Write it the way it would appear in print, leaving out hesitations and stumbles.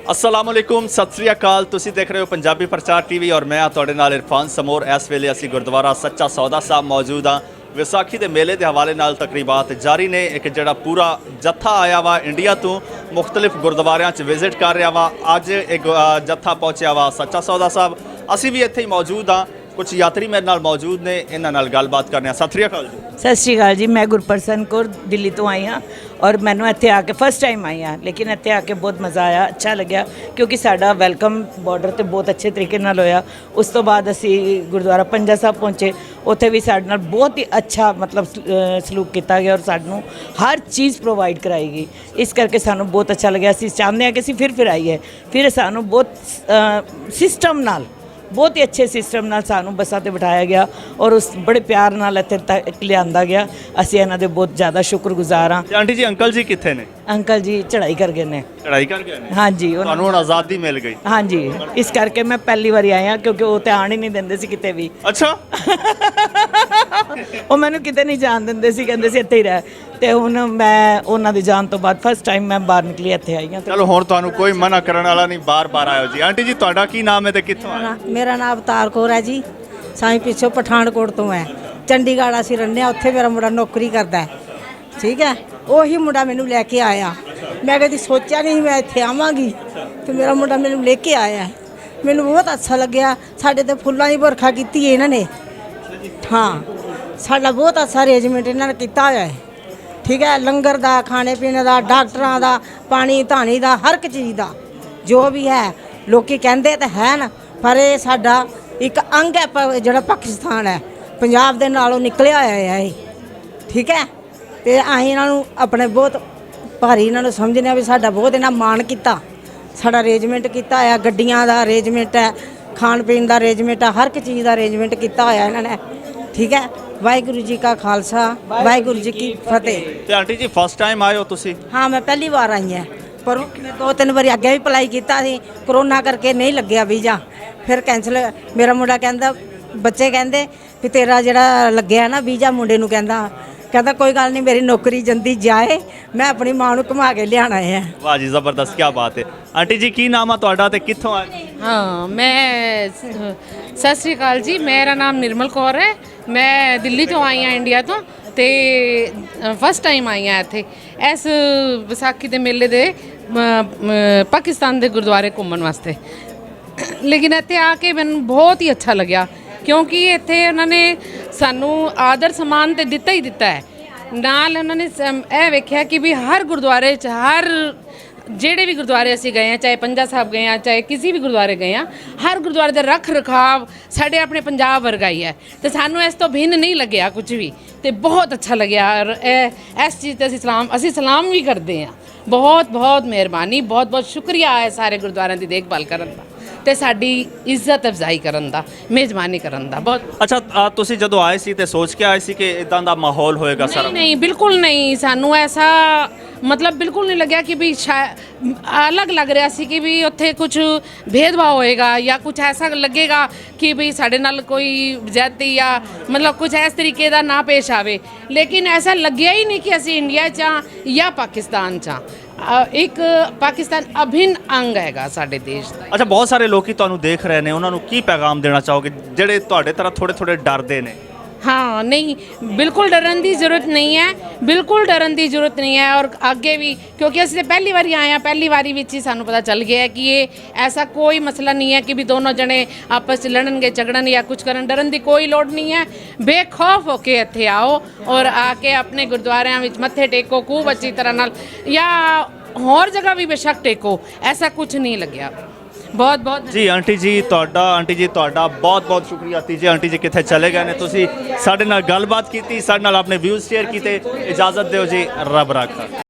अस्सलाम वालेकुम सत श्री अकाल तुसी देख रहे हो पंजाबी प्रचार टीवी और मैं तुहाडे नाल इरफान समोर। इस वेले असी गुरुद्वारा सच्चा सौदा साहब मौजूद हाँ। विसाखी के मेले के हवाले नाल तकरीबात जारी ने। एक जड़ा पूरा जत्था आया वा इंडिया तो मुख्तलिफ गुरुद्वारियां च विजिट कर रहा वा। अज एक जत्था पहुंचा वा सच्चा सौदा साहब। असी भी इत्थे ही मौजूद हाँ। कुछ यात्री मेरे नाल मौजूद ने, इन्हां नाल गलबात करने। सत श्री अकाल जी। सत श्री अकाल जी। मैं गुरप्रसन कौर दिल्ली तो आई हाँ और मैंने इत्थे आके फर्स्ट टाइम आई हाँ, लेकिन इत्थे आके बहुत मज़ा आया, अच्छा लग्या क्योंकि साडा वैलकम बॉर्डर तो बहुत अच्छे तरीके नाल होया। उस तो बाद असी गुरुद्वारा पंजा साहब पहुँचे, उत्थे भी साडे नाल बहुत ही अच्छा मतलब सलूक किया गया और सानू हर चीज़ प्रोवाइड कराई गई। इस करके सानू बहुत अच्छा लग्या। असी चाहते हैं कि असी फिर आइए। फिर सानू बहुत सिस्टम नाल, बहुत ही अच्छे सिस्टम नाल सानू बसां ते बिठाया गया और उस बड़े प्यार नाल इत्थे तक लिआंदा गया। असीं इन्हां दे बहुत ज़्यादा शुक्रगुजार हाँ। आंटी जी अंकल जी कित्थे ने? अंकल जी चढ़ाई कर गए ने। चढ़ाई कर गए ने? हाँ जी, तुहानू हुण आज़ादी मिल गई? हाँ जी, इस करके मैं पहली बारी आई हाँ क्योंकि वो तो आण ही नहीं देंदे सी किते भी। अच्छा ਉਹ ਮੈਨੂੰ ਕਿਤੇ ਨਹੀਂ ਜਾਣ ਦਿੰਦੇ ਸੀ, ਕਹਿੰਦੇ ਸੀ ਇੱਥੇ ਹੀ ਰਹਿ। ਤੇ ਹੁਣ ਮੈਂ ਉਹਨਾਂ ਦੇ ਜਾਣ ਤੋਂ ਬਾਅਦ ਫਸਟ ਟਾਈਮ ਮੈਂ ਬਾਹਰ ਨਿਕਲੀ, ਇੱਥੇ ਆਈ ਹਾਂ। ਚਲੋ ਹੁਣ ਤੁਹਾਨੂੰ ਕੋਈ ਮਨਾ ਕਰਨ ਵਾਲਾ ਨਹੀਂ, ਬਾਰ-ਬਾਰ ਆਇਓ ਜੀ। ਆਂਟੀ ਜੀ ਤੁਹਾਡਾ ਕੀ ਨਾਮ ਹੈ ਤੇ ਕਿੱਥੋਂ ਆਏ? ਮੇਰਾ ਨਾਮ ਅਵਤਾਰ ਕੌਰ ਹੈ ਜੀ। ਸਾਈਂ ਪਿੱਛੋਂ ਪਠਾਨਕੋਟ ਤੋਂ ਹੈ। ਚੰਡੀਗੜ੍ਹ ਅਸੀਂ ਰਹਿੰਦੇ ਹਾਂ, ਉੱਥੇ ਮੇਰਾ ਮੁੰਡਾ ਨੌਕਰੀ ਕਰਦਾ ਹੈ। ਠੀਕ ਹੈ, ਉਹੀ ਮੁੰਡਾ ਮੈਨੂੰ ਲੈ ਕੇ ਆਇਆ। ਮੈਂ ਕਦੀ ਸੋਚਿਆ ਨਹੀਂ ਮੈਂ ਇੱਥੇ ਆਵਾਂਗੀ ਤੇ ਮੇਰਾ ਮੁੰਡਾ ਮੈਨੂੰ ਲੈ ਕੇ ਆਇਆ। ਮੈਨੂੰ ਬਹੁਤ ਅੱਛਾ ਲੱਗਿਆ। ਸਾਡੇ ਤੇ ਫੁੱਲਾਂ ਦੀ ਵਰਖਾ ਕੀਤੀ ਹੈ ਇਹਨਾਂ ਨੇ। ਹਾਂ, ਸਾਡਾ ਬਹੁਤ ਅੱਛਾ ਅਰੇਂਜਮੈਂਟ ਇਹਨਾਂ ਨੇ ਕੀਤਾ ਹੋਇਆ ਹੈ। ਠੀਕ ਹੈ, ਲੰਗਰ ਦਾ, ਖਾਣੇ ਪੀਣੇ ਦਾ, ਡਾਕਟਰਾਂ ਦਾ, ਪਾਣੀ ਧਾਣੀ ਦਾ, ਹਰ ਇੱਕ ਚੀਜ਼ ਦਾ ਜੋ ਵੀ ਹੈ। ਲੋਕੀ ਕਹਿੰਦੇ ਤਾਂ ਹੈ ਨਾ, ਪਰ ਇਹ ਸਾਡਾ ਇੱਕ ਅੰਗ ਹੈ ਜਿਹੜਾ ਪਾਕਿਸਤਾਨ ਹੈ, ਪੰਜਾਬ ਦੇ ਨਾਲੋਂ ਨਿਕਲਿਆ ਹੋਇਆ ਹੈ ਇਹ। ਠੀਕ ਹੈ, ਤੇ ਅਸੀਂ ਇਹਨਾਂ ਨੂੰ ਆਪਣੇ ਬਹੁਤ ਭਾਰੀ ਇਹਨਾਂ ਨੂੰ ਸਮਝਦੇ ਹਾਂ ਵੀ ਸਾਡਾ ਬਹੁਤ ਇਹਨਾਂ ਮਾਣ ਕੀਤਾ। ਸਾਡਾ ਅਰੇਂਜਮੈਂਟ ਕੀਤਾ ਹੋਇਆ, ਗੱਡੀਆਂ ਦਾ ਅਰੇਂਜਮੈਂਟ ਹੈ, ਖਾਣ ਪੀਣ ਦਾ ਅਰੇਂਜਮੈਂਟ ਹੈ, ਹਰ ਇੱਕ ਚੀਜ਼ ਦਾ ਅਰੇਂਜਮੈਂਟ ਕੀਤਾ ਹੋਇਆ ਇਹਨਾਂ ਨੇ। ਠੀਕ ਹੈ, ਵਾਹਿਗੁਰੂ ਜੀ ਕਾ ਖਾਲਸਾ ਵਾਹਿਗੁਰੂ ਜੀ ਕੀ ਫਤਿਹ। ਤੇ ਆਂਟੀ ਜੀ ਫਸਟ ਟਾਈਮ ਆਏ ਹੋ ਤੁਸੀਂ? ਹਾਂ, ਮੈਂ ਪਹਿਲੀ ਵਾਰ ਆਈ ਹਾਂ, ਪਰ ਮੈਂ 2-3 ਵਾਰੀ ਅੱਗੇ ਵੀ ਅਪਲਾਈ ਕੀਤਾ ਸੀ, ਕਰੋਨਾ ਕਰਕੇ ਨਹੀਂ ਲੱਗਿਆ ਵੀਜ਼ਾ, ਫਿਰ ਕੈਂਸਲ। ਮੇਰਾ ਮੁੰਡਾ ਕਹਿੰਦਾ, ਬੱਚੇ ਕਹਿੰਦੇ ਵੀ ਤੇਰਾ ਜਿਹੜਾ ਲੱਗਿਆ ਨਾ ਵੀਜ਼ਾ, ਮੁੰਡੇ ਨੂੰ ਕਹਿੰਦਾ ਕੋਈ ਗੱਲ ਨਹੀਂ, ਮੇਰੀ ਨੌਕਰੀ ਜਲਦੀ ਜਾਏ, ਮੈਂ ਆਪਣੀ ਮਾਂ ਨੂੰ ਘੁਮਾ ਕੇ ਲਿਆਣਾ ਹੈ। ਵਾਹ ਜੀ, ਜ਼ਬਰਦਸਤ, ਕੀ ਬਾਤ ਹੈ। ਆਂਟੀ ਜੀ ਕੀ ਨਾਮ ਆ ਤੁਹਾਡਾ ਤੇ ਕਿੱਥੋਂ ਆਏ? हाँ, मैं सत श्री अकाल जी। मेरा नाम निर्मल कौर है। मैं दिल्ली तो आई हाँ, इंडिया तो ते फस्ट टाइम आई हाँ इत्थे इस विसाखी के मेले दे पाकिस्तान के गुरुद्वारे घूमन वास्ते। लेकिन इत्थे आके मैनूं बहुत ही अच्छा लग्या क्योंकि इत्थे उन्होंने सानू आदर समान तो दिता ही दिता है। नाल उन्होंने यह वेख्या कि भी हर गुरुद्वारे च हर ਜਿਹੜੇ ਵੀ ਗੁਰਦੁਆਰੇ ਅਸੀਂ ਗਏ ਹਾਂ, ਚਾਹੇ ਪੰਜਾ ਸਾਹਿਬ ਗਏ ਹਾਂ, ਚਾਹੇ ਕਿਸੇ ਵੀ ਗੁਰਦੁਆਰੇ ਗਏ ਹਾਂ, ਹਰ ਗੁਰਦੁਆਰੇ ਦਾ ਰੱਖ ਰਖਾਵ ਸਾਡੇ ਆਪਣੇ ਪੰਜਾਬ ਵਰਗਾ ਹੀ ਹੈ ਤੇ ਸਾਨੂੰ ਇਸ ਤੋਂ ਭਿੰਨ ਨਹੀਂ ਲੱਗਿਆ ਕੁਝ ਵੀ, ਤੇ ਬਹੁਤ ਅੱਛਾ ਲੱਗਿਆ। ਔਰ ਇਸ ਚੀਜ਼ ਤੇ ਅਸੀਂ ਸਲਾਮ ਵੀ ਕਰਦੇ ਹਾਂ। ਬਹੁਤ ਬਹੁਤ ਮਿਹਰਬਾਨੀ, ਬਹੁਤ ਬਹੁਤ ਸ਼ੁਕਰੀਆ ਹੈ ਸਾਰੇ ਗੁਰਦੁਆਰਿਆਂ ਦੀ ਦੇਖਭਾਲ ਕਰਨ ਦਾ ਤੇ ਸਾਡੀ ਇੱਜ਼ਤ ਅਫਜ਼ਾਈ ਕਰਨ ਦਾ, ਮੇਜ਼ਬਾਨੀ ਕਰਨ ਦਾ। ਬਹੁਤ ਅੱਛਾ, ਤੁਸੀਂ ਜਦੋਂ ਆਏ ਸੀ ਤੇ ਸੋਚ ਕੇ ਆਏ ਸੀ ਕਿ ਇਦਾਂ ਦਾ ਮਾਹੌਲ ਹੋਏਗਾ ਸਾਰਾ? ਨਹੀਂ, ਬਿਲਕੁਲ ਨਹੀਂ। ਸਾਨੂੰ ਐਸਾ मतलब बिल्कुल नहीं लग्या कि भी अलग लग रहा सी कि भी उत्थे कुछ भेदभाव होएगा या कुछ ऐसा लगेगा कि भी साढ़े नाल कोई ज्यादती या मतलब कुछ इस तरीके का ना पेश आवे। लेकिन ऐसा लग्या ही नहीं कि असी इंडिया च या पाकिस्तान च। एक पाकिस्तान अभिन्न अंग हैगा साडे देश दा। अच्छा, बहुत सारे लोग ਤੁਹਾਨੂੰ देख रहे हैं, उन्होंने की पैगाम देना चाहोगे ਜਿਹੜੇ ਤੁਹਾਡੇ ਤਰ੍ਹਾਂ ਥੋੜੇ ਡਰਦੇ ਨੇ? हाँ, नहीं, बिल्कुल डरन की जरूरत नहीं है, बिल्कुल डरन की जरूरत नहीं है। और आगे भी क्योंकि असं पहली बारी आए हैं, पहली बारी ही सानू पता चल गया है कि ये ऐसा कोई मसला नहीं है कि भी दोनों जने आपस में लड़नगे झगड़न या कुछ करन। डरन की कोई लोड़ नहीं है। बेखौफ होके इत्थे आओ और आके अपने गुरुद्वारियां विच मत्थे टेको खूब अच्छी तरह नाल, या होर जगह भी बेशक टेको, ऐसा कुछ नहीं लग्या। बहुत बहुत जी आंटी जी ਤੁਹਾਡਾ बहुत बहुत शुक्रिया। तीजे आंटी जी कितने चले गए ने, तुसी साडे नाल गलबात कीती, साडे नाल अपने व्यूज़ शेयर कीते। इजाज़त दिओ जी, रब राखा।